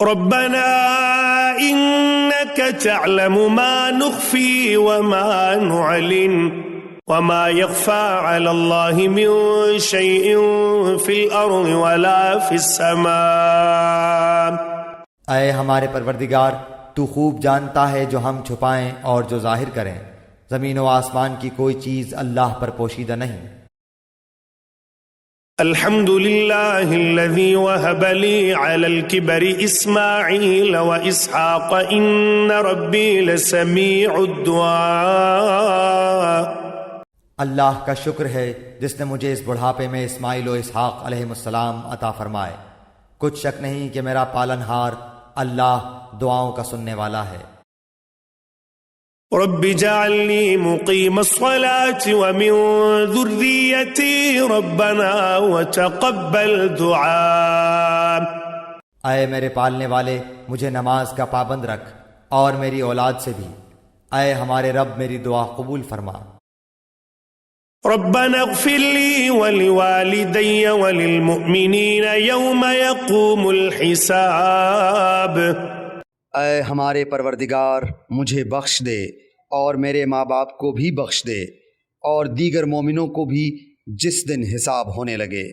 ربنا إنك تعلم ما نخفي وما نعلن وما يخفى على الله من شيء في الأرض ولا في السماء۔ اے ہمارے پروردگار، تو خوب جانتا ہے جو ہم چھپائیں اور جو ظاہر کریں۔ زمین و آسمان کی کوئی چیز اللہ پر پوشیدہ نہیں۔ الحمد لله الذي وهب لي على الكبر إسماعيل وإسحاق إن ربي لسميع الدعاء۔ اللہ کا شکر ہے جس نے مجھے اس بڑھاپے میں اسماعیل و اسحاق علیہ السلام عطا فرمائے۔ کچھ شک نہیں کہ میرا پالنہار اللہ دعاؤں کا سننے والا ہے۔ رب اجعلني مقيم الصلاة ومن ذريتي ربنا وتقبل دعاء۔ اے میرے پالنے والے، مجھے نماز کا پابند رکھ اور میری اولاد سے بھی۔ اے ہمارے رب، میری دعا قبول فرما۔ ربنا اغفر لي ولوالدي وللمؤمنين يوم يقوم الحساب۔ اے ہمارے پروردگار، مجھے بخش دے اور میرے ماں باپ کو بھی بخش دے اور دیگر مومنوں کو بھی جس دن حساب ہونے لگے۔